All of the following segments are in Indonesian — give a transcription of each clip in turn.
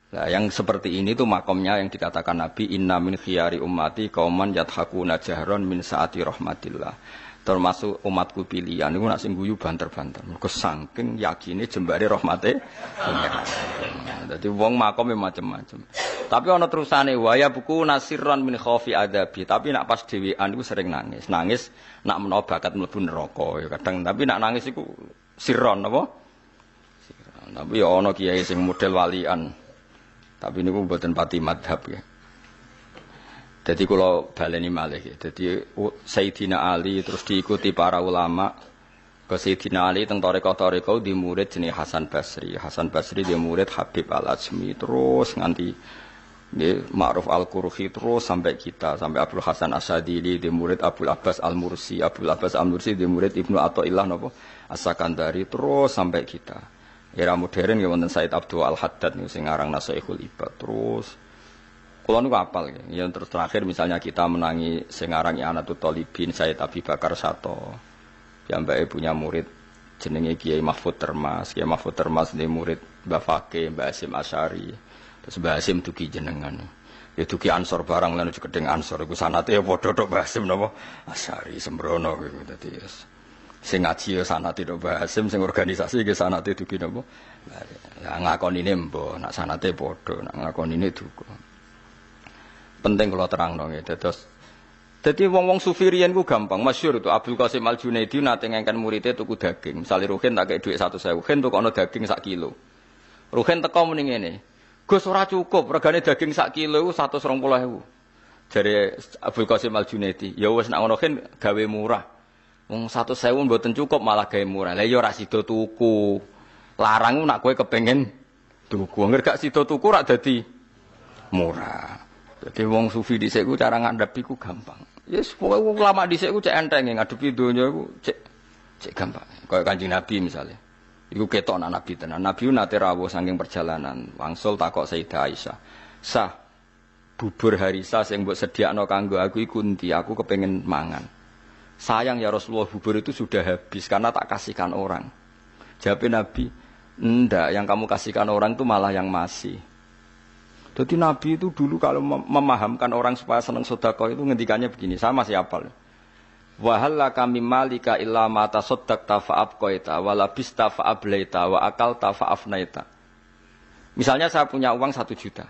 Nah, yang seperti ini tuh makomnya yang dikatakan Nabi inna min khiyari ummati qauman yadhakuna jahron min saati rahmatillah. Termasuk umatku pilihan niku nak sing guyu banter-banter. Mergo saking yakine jembare rahmate pangeran. Dadi wong makome macam-macam. Tapi ana terusane waya buku nasirron min khaufi adabi. Tapi nak pas dhewean iku sering nangis. Nangis nak menawa bakat mlebu neraka ya kadang. Tapi nak nangis iku sirron apa? Sirron. Tapi ya ana kiai sing model walian. Tapi niku mboten pati madhab ya. Jadi kalau baleni malih ya. Jadi Sayyidina Ali terus diikuti para ulama. Ke Sayyidina Ali teng tarekah-tarekah di murid jenenge Hasan Basri. Hasan Basri dia murid Habib Al-Ajmi terus nganti Ma'ruf Al-Qurhi terus sampai kita sampai Abdul Hasan Asyadili di murid Abdul Abbas Al-Mursi. Abdul Abbas Al-Mursi di murid Ibnu Athaillah napa As-Sakandari terus sampai kita. Era modern ya wonten Said Abdul Al-Haddad niku sing aran Nasihatul Ibad terus kalau niku apal ya. Yang terus terakhir misalnya kita menangi sing aran I'anatul Thalibin Said Abi Bakar Sato. Piyambake punya murid jenenge Kiai Mahfud Termas. Kiai Mahfud Termas ini murid Mbah Fakih, Mbah Hasyim Asy'ari. Terus Mbah Hasyim dugi jenengan. Ya dugi Ansor barang lan gedeng Ansor iku sanate ya padha tok Mbah Hasyim napa Asy'ari sembrono iku dadi sing ngaji ya sanate tok Mbah Hasyim sing organisasi ge sanate dugi napa. Lah ngakonine mbah nak sanate padha nak ngakonine duka. Penting kalau terang dong ya. Jadi wong-wong sufi riyen ku gampang. Masyhur itu Abdul Qasim Al Junaidi nate ngengken muridé tuku daging. Misale Ruhin tak kei dhuwit 100.000. Ruhin tukokno daging sak kilo. Ruhin teko muni ngene. Gus ora cukup, regane daging sak kilo iku 120.000. Jare Abdul Qasim Al Junaidi, ya wis nek ngono Ruhin gawe murah. Wong 100.000 mboten cukup malah gawe murah. Lah ya ora sida tuku. Larang nak kowe kepengin tuku. Angger gak sida tuku ora dadi murah. Jadi wong sufi dhisik ku cara ngadhepi ku gampang. Ya yes, pokoke ulama dhisik ku cek enteng ngadepi donya ku cek gampang. Kaya Kanjeng Nabi misalnya. Iku ketok anak Nabi tenan. Nabi nate rawuh saking perjalanan, wangsul takok Sayyidah Aisyah. Sah bubur harisa sing mbok sediakno kanggo aku iku endi? Aku kepengin mangan. Sayang ya Rasulullah bubur itu sudah habis karena tak kasihkan orang. Jawab Nabi, "Ndak, yang kamu kasihkan orang itu malah yang masih." Jadi Nabi itu dulu kalau memahamkan orang supaya senang sedekah itu ngendikannya begini, sama siapa? Wa hallaka mimmalika illa ma tasaddaqta fa abqaita wa labista fa ablaita wa akalta fa afnaita. Misalnya saya punya uang 1 juta.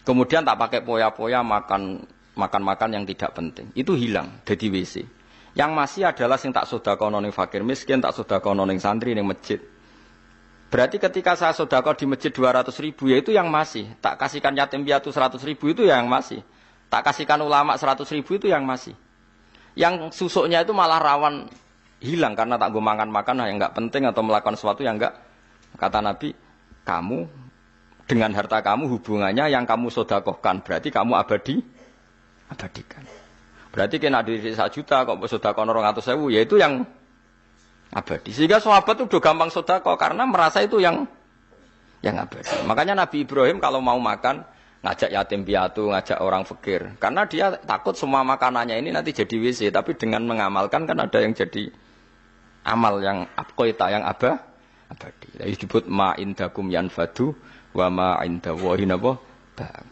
Kemudian tak pakai poya-poya makan yang tidak penting. Itu hilang dari WC. Yang masih adalah sing tak sedekahno ning fakir miskin, tak sedekahno ning santri ning masjid. Berarti ketika saya sedekah di masjid 200.000 ya itu yang masih. Tak kasihkan yatim piatu 100.000 itu yang masih. Tak kasihkan ulama 100.000 itu yang masih. Yang susuknya itu malah rawan hilang karena tak gue makan yang enggak penting atau melakukan sesuatu yang enggak. Kata Nabi, kamu dengan harta kamu hubungannya yang kamu sedekahkan berarti kamu abadikan. Berarti kena di 1 juta kok sedekah 200.000 ya itu yang abadi. Sehingga sahabat itu udah gampang sedekah karena merasa itu yang abadi. Makanya Nabi Ibrahim kalau mau makan ngajak yatim piatu, ngajak orang fakir. Karena dia takut semua makanannya ini nanti jadi WC, tapi dengan mengamalkan kan ada yang jadi amal yang abqaita yang abadi. Disebut ma indakum yanfadu wa ma indallahi napa?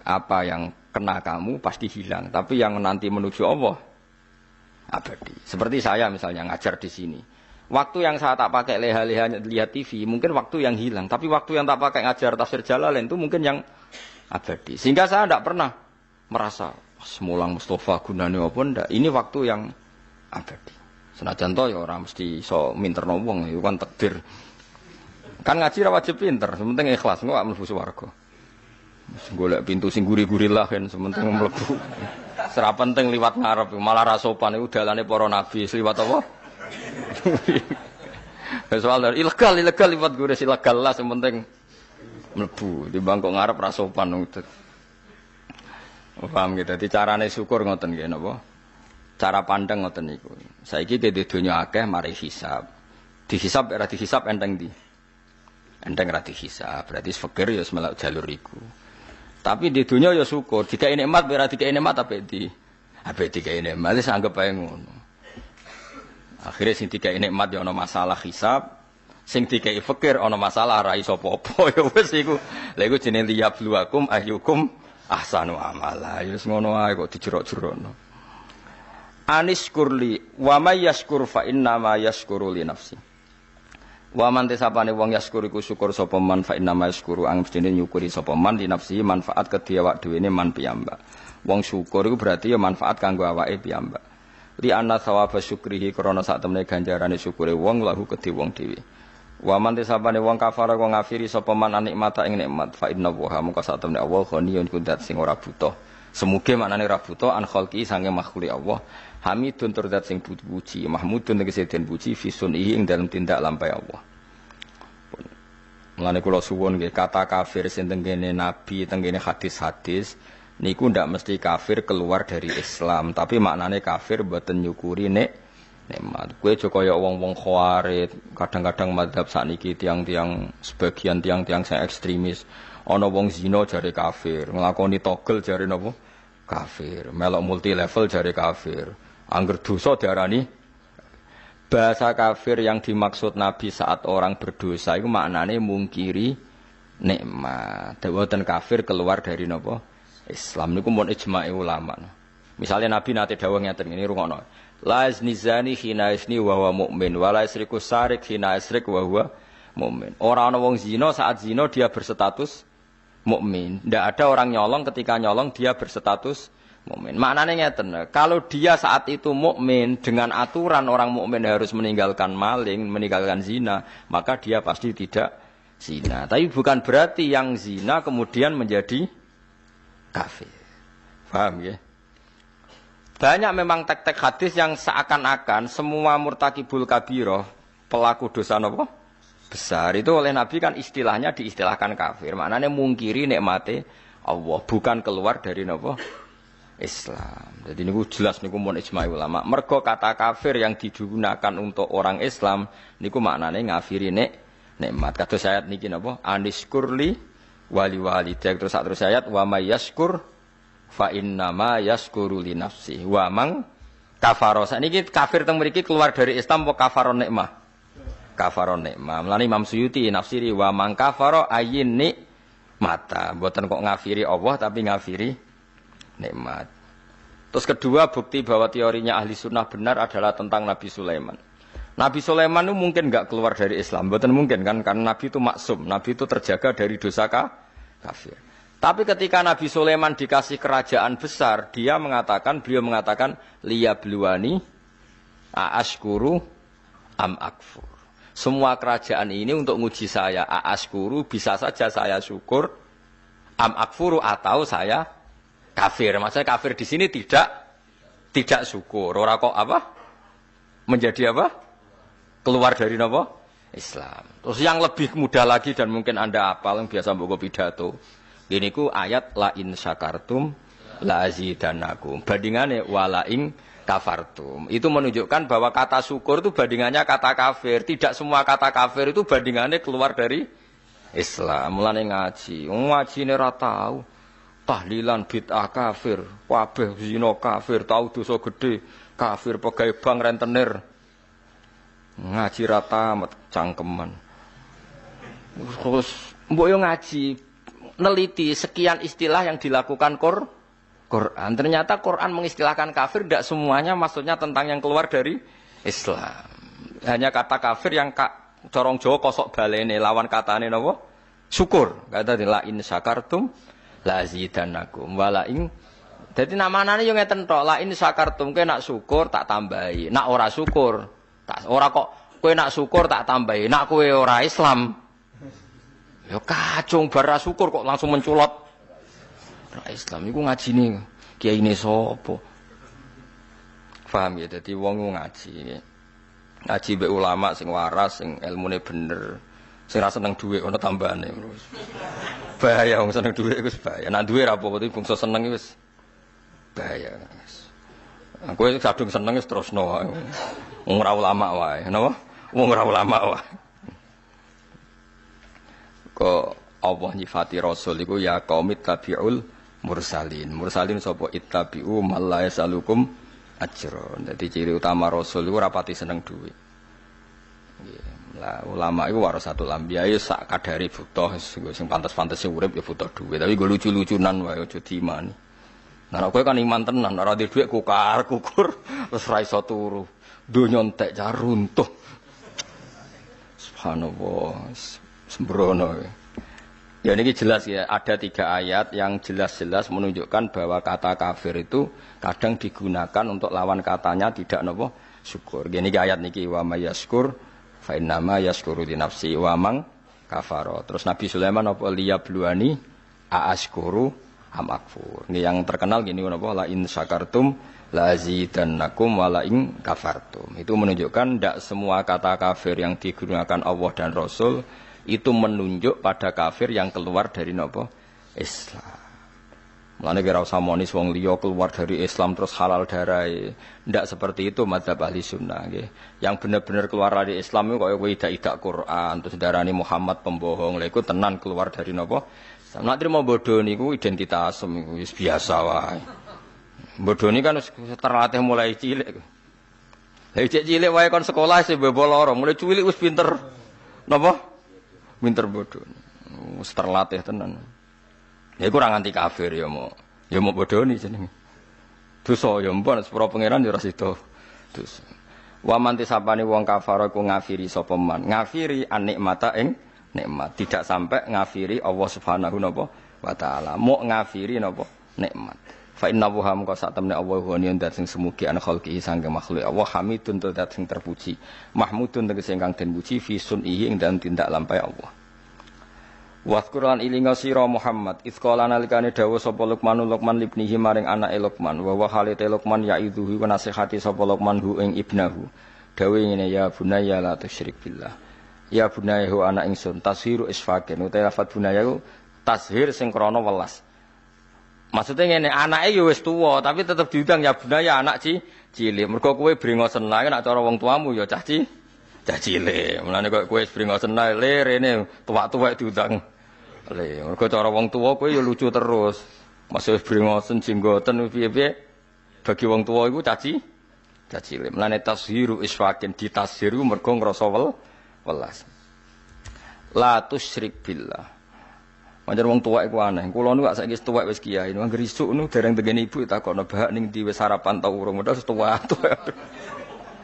Apa yang kena kamu pasti hilang, tapi yang nanti menuju Allah abadi. Seperti saya misalnya ngajar di sini. Waktu yang saya tak pakai leha-leha lihat TV, mungkin waktu yang hilang. Tapi waktu yang tak pakai ngajar tafsir Jalalain itu mungkin yang abadi. Sehingga saya tidak pernah merasa semulang Mustafa gunane apa ndak. Ini waktu yang abadi. Senajan to ya orang mesti iso minterno wong, itu kan takdir. Kan ngaji ra wajib pinter, sementing ikhlas engko gak mlebu swarga. Golek pintu sing guri-guri lah kan sementing mlebu. Sera penting liwat ngarep, malah ra sopan iku dalane para nabi, liwat apa? Soal ilegal liwat gure ilegal lah sementing mlebu di bangkok ngarep ra sopan ngoten. Paham gitu. Dadi carane syukur ngoten nggih napa? Cara pandang ngoten niku. Saiki ke donya akeh mari hisab. Dihisab ora dihisab enteng ndi? Enteng ra dihisab. Berarti fakir ya melok jalur iku. Tapi di donya ya syukur, dikai nikmat ora dikai nikmat apik dikai nikmat wis anggap ae ngono. Akhire sing dikai nikmat ya ana masalah hisab, Sing dikei fakir ana masalah ra iso apa-apa ya wis iku. Lha iku jenenge liyabluwakum ayyukum ahsanu amala. Ya wis ngono ae kok dijerok-jerokno. Anis kurli wa may yashkur fa inna ma yashkuru li nafsi. Wa man tesapane wong yashkur iku syukur sapa man fa inna ma yashkuru ang mestine nyukuri sapa man li nafsi manfaat kedhi awak dhewe ne man piyambak. Wong syukur iku berarti ya manfaat kanggo awake piyambak. Li anna thawaba syukrihi krana sak temene ganjarane syukure wong lahu kedhi wong dhewe. Wa man tisabane wong kafara wong ngafiri sapa man nikmata ing nikmat fa inna wa mung satemene Allah ghaniyun kundat sing ora butuh. Semuge maknane ora butuh an khalqi sange makhluk Allah. Hamidun turdat sing puji, mahmudun tegese den puji fi sunihi ing dalem tindak lampahe Allah. Mulane kula suwun nggih kata kafir sing tengene nabi, tengene hadis-hadis niku ndak mesti kafir keluar dari Islam, tapi maknane kafir mboten nyukuri nikmat. Kowe aja kaya wong-wong khawarit, kadang-kadang mazhab sakniki tiang-tiang sebagian tiang-tiang sing ekstremis. Ana wong zina jare kafir, nglakoni togel jare napa? Kafir. Melok multi level jare kafir. Angger dosa diarani bahasa kafir yang dimaksud Nabi saat orang berdosa itu maknane mungkiri nikmat. Dawuhan kafir keluar dari napa? Islam niku mun ijma' ulama. Misalnya Nabi nate dawuh ngeten ngene rungokno. La iznizani khina isni wa huwa mukmin wa la isriku sarik khina isrik wa huwa mukmin. Ora ana wong zina saat zina dia berstatus mukmin. Ndak ada orang nyolong ketika nyolong dia berstatus mukmin. Maknanya ngeten, kalau dia saat itu mukmin dengan aturan orang mukmin harus meninggalkan maling, meninggalkan zina, maka dia pasti tidak zina. Tapi bukan berarti yang zina kemudian menjadi kafir. Paham ya? Banyak memang tek-tek hadis yang seakan-akan semua murtakibul kabiroh, pelaku dosa nopo besar itu oleh Nabi kan istilahnya diistilahkan kafir. Maknanya mungkiri nikmate Allah, bukan keluar dari nopo Islam. Jadi niku jelas niku mun ijma' ulama. Mergo kata kafir yang digunakan untuk orang Islam niku maknane ngafiri nikmat. Kados ayat niki napa? Aniskurli wali walidayk terus ayat wa may yashkur fa inna ma yashkuru li nafsi wa man kafara. Sakniki kafir teng mriki keluar dari Islam apa kafaron nikmah? Kafaron nikmah. Mulane Imam Suyuti nafsiri wa man kafara ayyin nikmata. Mboten kok ngafiri Allah tapi ngafiri nikmat. Terus kedua bukti bahwa teorinya ahli sunnah benar adalah tentang Nabi Sulaiman. Nabi Sulaiman itu mungkin enggak keluar dari Islam, betul mungkin kan karena Nabi itu maksum, Nabi itu terjaga dari dosa kafir. Tapi ketika Nabi Sulaiman dikasih kerajaan besar, beliau mengatakan liyabluwani aashkuru am akfur. Semua kerajaan ini untuk nguji saya, aashkuru bisa saja saya syukur, am akfuru atau saya kafir. Maksudnya kafir di sini tidak syukur. Ora kok apa? Menjadi apa? Keluar dari apa? Islam. Terus yang lebih mudah lagi dan mungkin Anda hafal yang biasa mbok pidato. Ini ku ayat la in syakartum la azidannakum. Bandingannya wala in kafartum. Itu menunjukkan bahwa kata syukur itu bandingannya kata kafir. Tidak semua kata kafir itu bandingannya keluar dari Islam. Mulane ngaji. Ngaji ini ora tahu. Tahlilan bid'ah kafir, kabeh zina kafir, tahu dosa gede kafir, pegawai bank rentenir. Ngaji rata amat cangkeman. Terus mbok yo ngaji neliti sekian istilah yang dilakukan Quran. Ternyata Quran mengistilahkan kafir tidak semuanya maksudnya tentang yang keluar dari Islam. Hanya kata kafir yang corong Jawa kosok balene lawan katane napa? Syukur. Kata la in syakartum la azidannakum wala ing. Dadi namane yo ngeten tok, la in syakartum kowe nak syukur tak tambahi, nak ora syukur tak ora kok kowe nak syukur tak tambahi, nak kowe ora Islam. Yo kacung bar syukur kok langsung menculot. Ora Islam iku ngajine kiyaine sapa? Paham ya, dadi wong ngaji. Ngaji mbek ulama sing waras, sing ilmune bener. Sing ra seneng dhuwit ana tambahane. Bahaya wong seneng dhuwit iku bahaya. Nek duwe ra apa-apa iki bangsa seneng wis bahaya. Kowe kadung seneng wis terusno wae. Wong ora ulama wae, napa? Wong ora ulama wae. Kok Allah nyifati rasul iku ya qaumit tabiul mursalin. Mursalin sapa ittabi'u mal la yasalukum ajra. Dadi ciri utama rasul iku rapati seneng dhuwit. Nggih. Lah ulama iku warasatul anbiya ya sak kadare butuh sing pantes-pantes urip ya butuh duit, tapi go lucu-lucunan wae aja diimani. Nah kowe kan iman tenan, ora duwe dhuwit kukur terus ra iso turu. Donya entek car runtuh. Subhanallah. Sembrono. Ya ini jelas ya, ada 3 ayat yang jelas-jelas menunjukkan bahwa kata kafir itu kadang digunakan untuk lawan katanya tidak napa syukur. Gini ayat niki wa may yaskur fa innama yaskuru li nafsi wa man kafara. Terus Nabi Sulaiman apa liyabluani aaskuru am akfur. Ini yang terkenal gini napa la in syakartum la azidannakum wa la in kafartum. Itu menunjukkan tidak semua kata kafir yang digunakan Allah dan Rasul itu menunjuk pada kafir yang keluar dari napa Islam. Mulane kira usah monis wong liya keluar dari Islam terus halal darai. Ndak seperti itu madzhab ahli sunnah nggih. Yang benar-benar keluar dari Islam itu kaya kowe idak-idak Quran terus darani Muhammad pembohong. Lha iku tenan keluar dari napa? Nek trimo bodho niku identitas iku wis biasa wae. Bodho ni kan terlatih mulai cilik. Lah cilik wae kon sekolah sing bebo loro, mulai cilik wis pinter. Napa? Pinter bodho. Wis terlatih tenan. Ya iku ora nganti kafir ya mau bodoni jenenge. Dosa ya mpun sepuro pangeran ya ora sida. Dosa. Wa man tisapane wong kafir iku ngafiri sapa man. Ngafiri an-nikmata ing nikmat, tidak sampai ngafiri Allah Subhanahu wa taala. Mau ngafiri napa nikmat. Fa inna wa hamka sak temne Allah ghaniyun dat sing semugi an khalqi sangge makhluk. Allah hamidun dat sing terpuji. Mahmudun tegese ingkang den puji fi sunihi ing dalem tindak lampahe Allah. Waskuran ilinga sira Muhammad izqala nalikane dawuh sapa Luqman libnihi maring anake Luqman wa wa halite Luqman yaiduhu wa nasihati sapa Luqman hu ing ibnahu dawuh ngene ya bunayya la tusyrik billah ya bunayya hu anak ingsun tashiru isfakin utawa lafat bunayya ku tashir sing krana welas maksudnya ngene anake ya wis tuwa tapi tetep diundang ya bunayya anak cilik mergo kowe brengosen lae nek cara wong tuamu ya cah cilik mulane kok kowe brengosen lae rene tuwak-tuwak diundang le mergo cara wong tuwa kowe ya lucu terus. Masih brengosen jenggoten piye-piye bagi wong tuwa iku caci cilik. Mulane tashiru isfakin ditashiru mergo ngrasa welas. La tusyrik billah. Pancen wong tuwa iku aneh. Kula niku saiki tuwek wis kiai, nang grisuk niku dereng tengene ibu takokno bahak ning ndi wis sarapan ta urung. Padahal wis tuwa.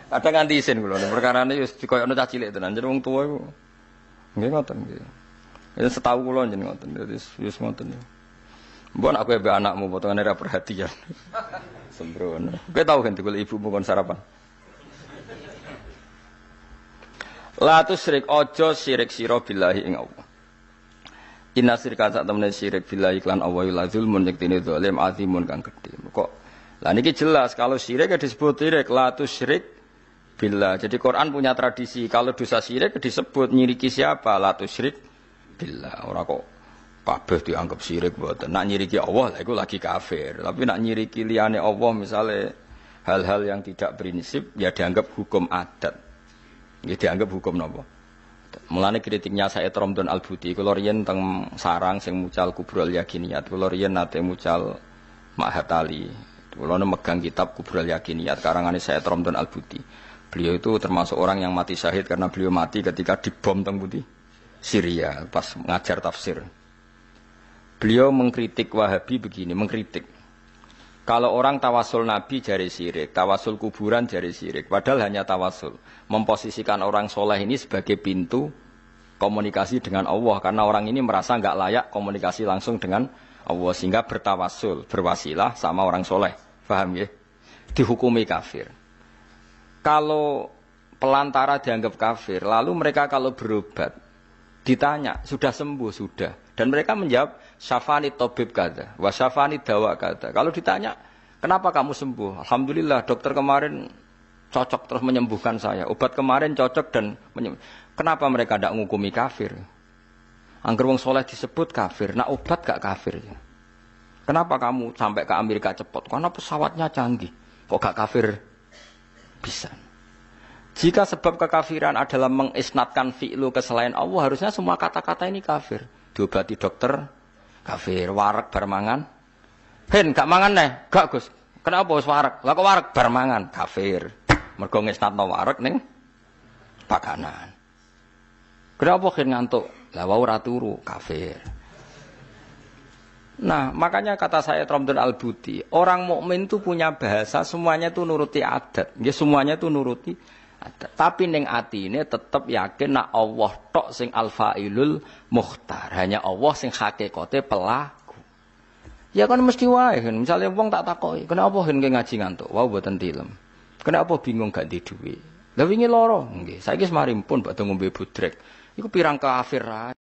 Kadang nganti isin kula. Perkarane wis dikoyokno cah cilik tenan. Jeneng wong tuwa iku nggih ngoten nggih. Itu setahu kula jeneng ngoten. Dadi wis ngoten. Mbok aku mbek anakmu potongane ra perhatian. Sembrono. Kowe tau kan dikul ibumu kon sarapan. La tusyrik aja syirik sira billahi ing Allah. Inna syirka sak temene syirik billahi lan Allah la zulmun yektine zalim azimun kang gedhe. Kok lah niki jelas kalau syirik disebut syirik la tusyrik billah. Jadi Quran punya tradisi kalau dosa syirik disebut nyiriki siapa la tusyrik billah. Ora kok kabeh dianggap syirik mboten. Nak nyiriki Allah lha iku lagi kafir. Tapi nak nyiriki liyane Allah misale hal-hal yang tidak prinsip ya dianggap hukum adat. Ya dianggap hukum napa? Mulane kritiknya Said Ramdan Al-Buti kula riyen teng sarang sing mucal Kubrul Yakiniyat. Kula riyen nate mucal Mahatali. Kula megang kitab Kubrul Yakiniyat karangane Said Ramdan Al-Buti. Beliau itu termasuk orang yang mati syahid karena beliau mati ketika dibom teng Buti Syria pas ngajar tafsir. Beliau mengkritik Wahabi begini, mengkritik. Kalau orang tawasul Nabi jari syirik, tawasul kuburan jari syirik. Padahal hanya tawasul. Memposisikan orang soleh ini sebagai pintu komunikasi dengan Allah. Karena orang ini merasa nggak layak komunikasi langsung dengan Allah. Sehingga bertawasul, berwasilah sama orang soleh. Paham ya? Dihukumi kafir. Kalau pelantara dianggap kafir, lalu mereka kalau berobat, ditanya, sudah sembuh? Sudah. Dan mereka menjawab, syafani tobib kata, wa syafani dawa kata. Kalau ditanya, kenapa kamu sembuh? Alhamdulillah, dokter kemarin cocok terus menyembuhkan saya. Obat kemarin cocok dan menyembuhkan. Kenapa mereka tidak menghukumi kafir? Angger wong soleh disebut kafir, nak obat gak kafir. Kenapa kamu sampai ke Amerika cepat? Karena pesawatnya canggih. Kok gak kafir? Bisa. Jika sebab kekafiran adalah mengisnatkan fi'lu ke selain Allah, harusnya semua kata-kata ini kafir. Diobati dokter, kafir. Warak barmangan, hen gak mangan nih, gak Gus. Kenapa wis warak? Lah kok warak barmangan, kafir. Mergo ngisnatno warak ning pakanan. Kenapa khen ngantuk? Lah wau ora turu, kafir. Nah, makanya kata saya Ramdan Al-Buti, orang mukmin itu punya bahasa, semuanya itu nuruti adat. Ya, semuanya itu nuruti adat. Tapi ning atine tetap yakin nak Allah tok sing al-fa'ilul mukhtar. Hanya Allah sing hakikate pelaku. Ya kan mesti wae kan. Misalnya wong tak takoki, kenapa hen ngaji ngantuk? Wau mboten tilem. Kenapa bingung gak di duwe? Lah wingi lara nggih. Saiki semarimpun badhe ngombe budrek. Iku pirang kafir ae.